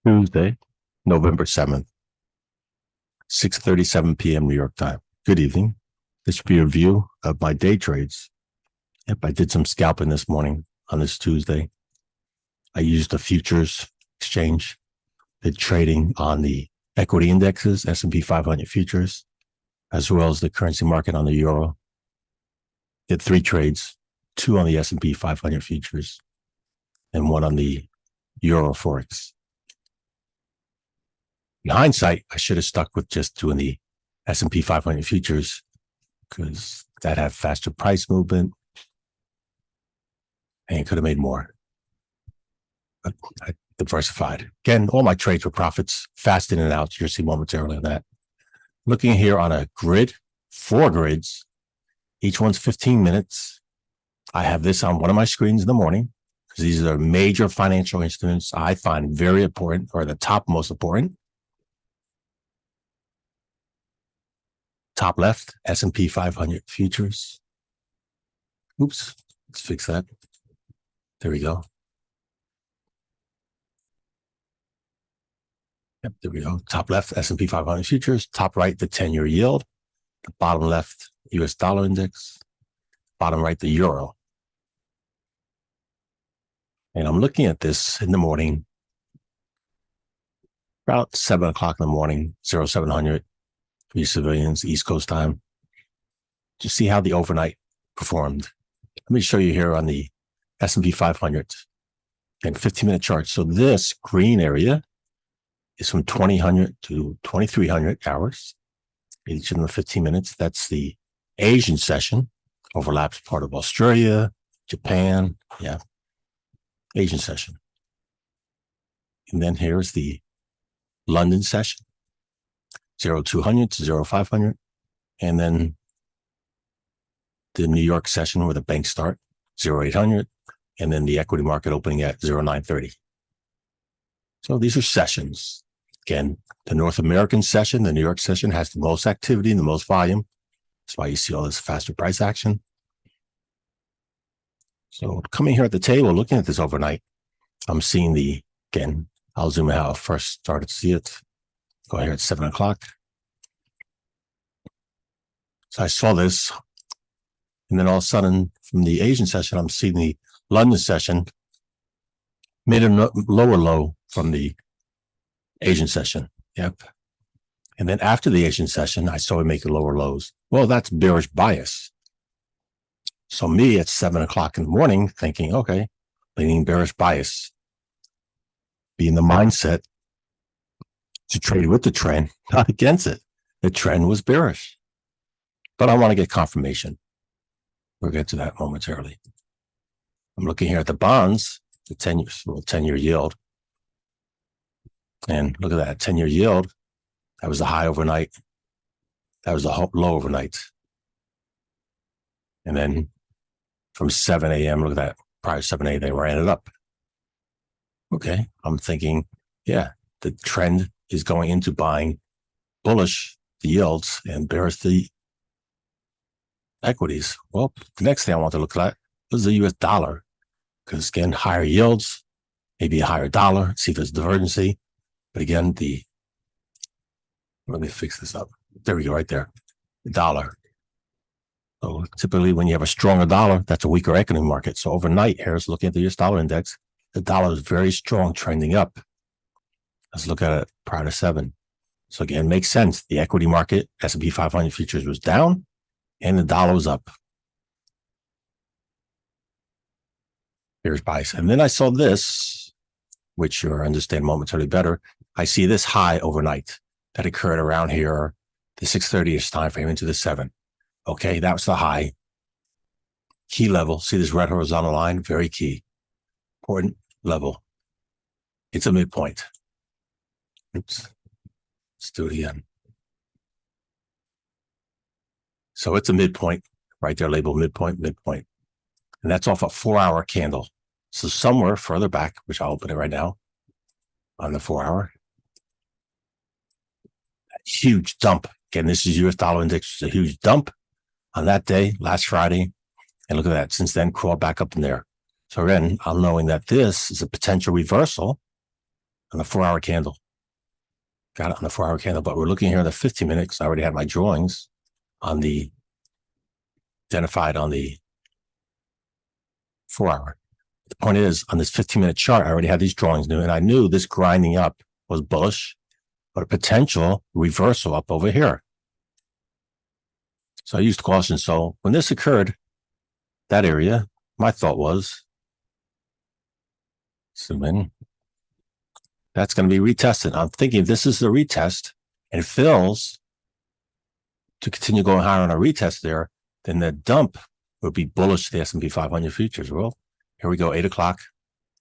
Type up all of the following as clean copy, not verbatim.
Tuesday, November 7th, 6:37 p.m. New York time. Good evening. This will be a review of my day trades. Yep, I did some scalping this morning on this Tuesday. I used the futures exchange, did trading on the equity indexes, S&P 500 futures, as well as the currency market on the euro. Did 3 trades, 2 on the S&P 500 futures and 1 on the euro Forex. In hindsight, I should have stuck with just doing the S&P 500 futures because that had faster price movement and could have made more. But I diversified. Again, all my trades were profits, fast in and out. You'll see momentarily on that. Looking here on a grid, 4 grids, each one's 15 minutes. I have this on one of my screens in the morning because these are major financial instruments I find very important, or the top most important. Top left, S&P 500 futures. Oops, let's fix that. There we go. Yep, there we go. Top left, S&P 500 futures. Top right, the 10-year yield. The bottom left, US dollar index. Bottom right, the euro. And I'm looking at this in the morning, about 7 o'clock in the morning, 0700. For you civilians, East Coast time, to see how the overnight performed. Let me show you here on the S&P 500 and 15-minute chart. So this green area is from 2000 to 2300 hours, each in the 15 minutes. That's the Asian session, overlaps part of Australia, Japan, yeah, Asian session. And then here's the London session. 0200 to 0500, and then the New York session where the banks start, 0800, and then the equity market opening at 0930. So these are sessions. Again, the North American session, the New York session has the most activity and the most volume. That's why you see all this faster price action. So coming here at the table, looking at this overnight, I'm seeing the, again, I'll zoom out how I first started to see it. Go here at 7 o'clock. So I saw this, and then all of a sudden from the Asian session, I'm seeing the London session made a lower low from the Asian session. Yep. And then after the Asian session, I saw it make lower lows. Well, that's bearish bias. So me at 7 o'clock in the morning thinking, okay, leaning bearish bias, be in the mindset to trade with the trend, not against it. The trend was bearish, but I want to get confirmation. We'll get to that momentarily. I'm looking here at the bonds, the 10-year yield. And look at that 10-year yield. That was the high overnight. That was the low overnight. And then from 7 a.m., look at that, prior to 7 a.m., they ran it up. Okay, I'm thinking, yeah, the trend is going into buying bullish the yields and bearish the equities. Well, the next thing I want to look at was the US dollar, because again, higher yields, maybe a higher dollar, see if there's divergency. But again, let me fix this up. There we go, right there, the dollar. So typically when you have a stronger dollar, that's a weaker equity market. So overnight, here's looking at the US dollar index. The dollar is very strong, trending up. Let's look at it prior to 7. So again, makes sense. The equity market, S&P 500 futures was down and the dollar was up. Here's bias. And then I saw this, which you'll understand momentarily better. I see this high overnight that occurred around here, the 6:30-ish time frame into the 7. Okay, that was the high. Key level. See this red horizontal line? Very key. Important level. It's a midpoint. Oops. Let's do it again. So it's a midpoint right there, labeled midpoint, midpoint. And that's off a 4-hour candle. So somewhere further back, which I'll open it right now on the 4-hour. Huge dump. Again, this is US dollar index. It's a huge dump on that day, last Friday. And look at that. Since then, crawled back up in there. So again, I'm knowing that this is a potential reversal on the 4-hour candle. Got it on the 4-hour candle, but we're looking here at the 15-minute because I already had my drawings on the identified on the 4-hour. The point is, on this 15-minute chart, I already had these drawings new, and I knew this grinding up was bullish, but a potential reversal up over here. So I used caution. So when this occurred, that area, my thought was, zoom in, that's going to be retested. I'm thinking this is the retest and it fills to continue going higher on a retest there, then the dump would be bullish to the S&P 500 futures. Well, here we go, 8 o'clock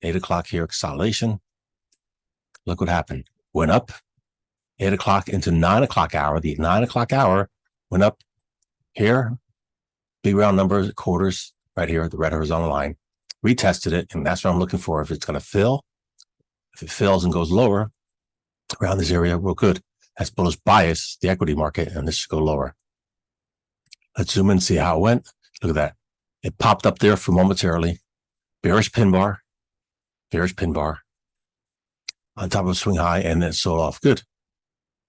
here, consolidation. Look what happened. Went up 8 o'clock into 9 o'clock hour. The 9 o'clock hour went up here, big round numbers, quarters right here, the red horizontal line. Retested it, and that's what I'm looking for. If it's going to fill, if it fills and goes lower around this area, well, good. That's bullish bias, the equity market, and this should go lower. Let's zoom in and see how it went. Look at that. It popped up there for momentarily. Bearish pin bar on top of a swing high, and then sold off. Good.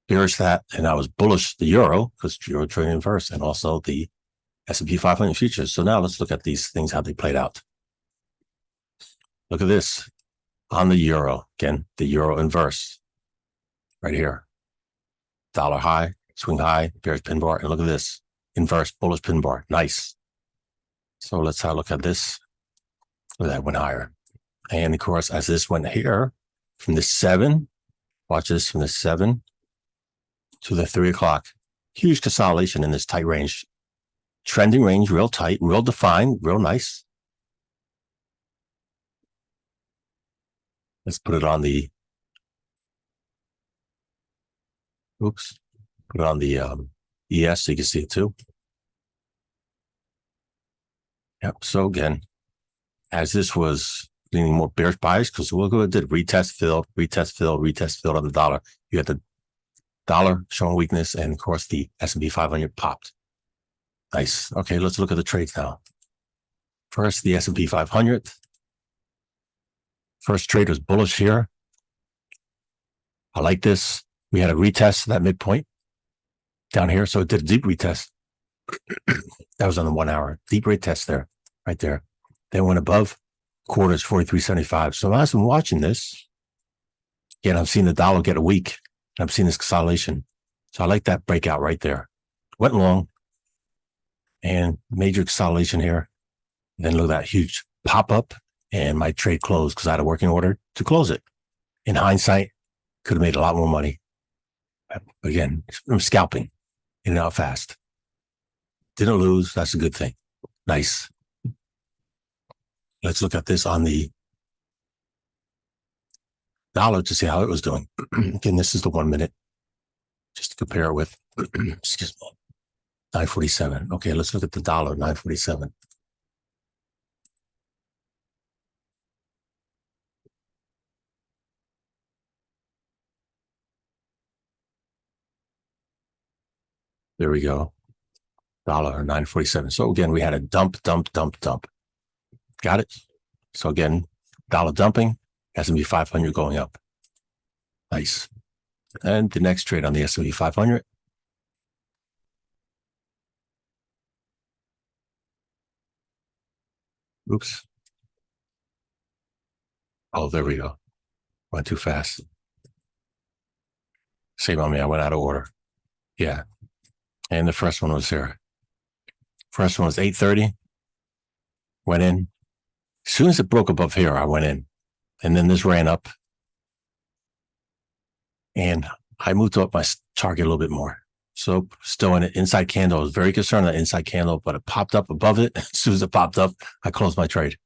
Bearish that, and I was bullish the euro because euro trading inverse, and also the S&P 500 futures. So now let's look at these things, how they played out. Look at this on the euro. Again, the euro inverse right here. Dollar high, swing high, bearish pin bar. And look at this inverse bullish pin bar. Nice. So let's have a look at this. Look at that, went higher. And of course, as this went here from the 7, watch this, from the 7 to the 3 o'clock. Huge consolidation in this tight range. Trending range, real tight, real defined, real nice. Let's put it on the, put it on the ES so you can see it too. Yep. So again, as this was leaning more bearish bias, because look what it did, retest filled on the dollar. You had the dollar showing weakness, and of course the S&P 500 popped. Nice. Okay, let's look at the trades now. First, the S&P 500. First trade was bullish here. I like this. We had a retest that midpoint down here. So it did a deep retest. That was on the 1 hour. Deep retest there, right there. Then went above quarters 43.75. So as I'm watching this, again, I'm seeing the dollar get a weak. And I'm seeing this consolidation. So I like that breakout right there. Went long and major consolidation here. And then look at that huge pop up. And my trade closed because I had a working order to close it. In hindsight, could have made a lot more money. But again, I'm scalping in and out fast. Didn't lose. That's a good thing. Nice. Let's look at this on the dollar to see how it was doing. Again, this is the 1 minute, just to compare it with, excuse me, 947. Okay, let's look at the dollar, 947. There we go. Dollar 947. So again, we had a dump. Got it? So again, dollar dumping, S&P 500 going up. Nice. And the next trade on the S&P 500. Oops. Oh, there we go. Went too fast. Shame on me. I went out of order. Yeah. And the first one was here. First one was 8:30. Went in. As soon as it broke above here, I went in. And then this ran up. And I moved up my target a little bit more. So still in it. Inside candle. I was very concerned with that inside candle, but it popped up above it. As soon as it popped up, I closed my trade.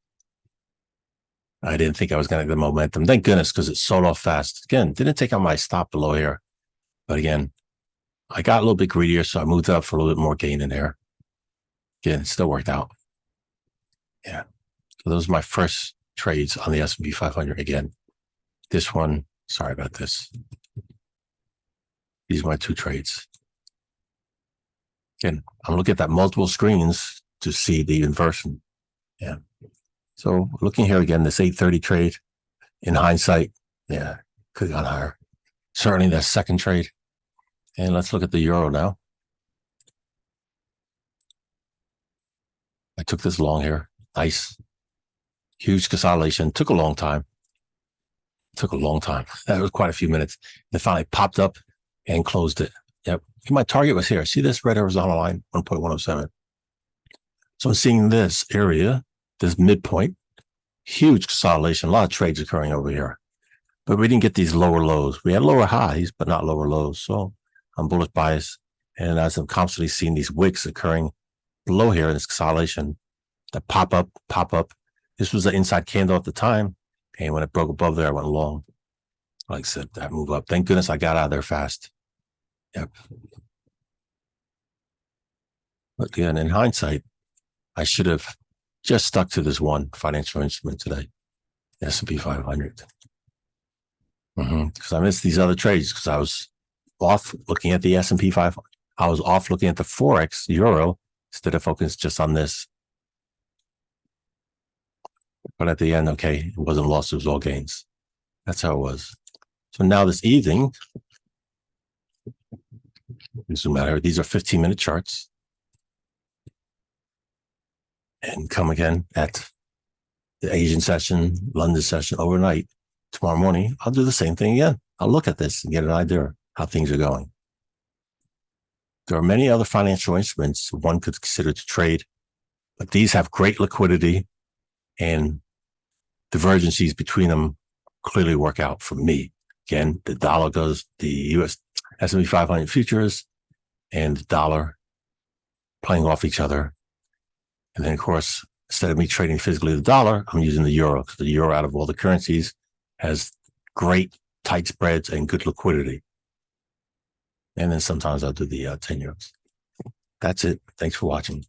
I didn't think I was going to get the momentum. Thank goodness, because it sold off fast. Again, didn't take out my stop below here. But again, I got a little bit greedier, so I moved up for a little bit more gain in there. Again, it still worked out. Yeah. So those are my first trades on the S&P 500. Again, this one, sorry about this. These are my 2 trades. Again, I'm looking at that multiple screens to see the inversion. Yeah. So looking here again, this 8:30 trade in hindsight. Yeah. Could have gone higher. Certainly that second trade. And let's look at the euro now. I took this long here. Nice. Huge consolidation. Took a long time. That was quite a few minutes. It finally popped up and closed it. Yep. My target was here. See this red horizontal line, 1.107. So I'm seeing this area, this midpoint, huge consolidation, a lot of trades occurring over here. But we didn't get these lower lows. We had lower highs, but not lower lows. So I'm bullish bias. And as I'm constantly seeing these wicks occurring below here in this consolidation, that pop up. This was the inside candle at the time. And when it broke above there, I went long. Like I said, that move up. Thank goodness I got out of there fast. Yep. But again, in hindsight, I should have just stuck to this one financial instrument today, S&P 500. Because I missed these other trades because I was off looking at the S&P 500. I was off looking at the Forex euro instead of focusing just on this. But at the end, okay, it wasn't loss, it was all gains. That's how it was. So now this evening, zoom out here. These are 15-minute charts. And come again at the Asian session, London session overnight. Tomorrow morning, I'll do the same thing again. I'll look at this and get an idea how things are going. There are many other financial instruments one could consider to trade, but these have great liquidity and divergencies between them clearly work out for me. Again, the dollar does, the US S&P 500 futures and the dollar playing off each other. And then, of course, instead of me trading physically the dollar, I'm using the euro because the euro out of all the currencies has great tight spreads and good liquidity. And then sometimes I'll do the 10 euros. That's it. Thanks for watching.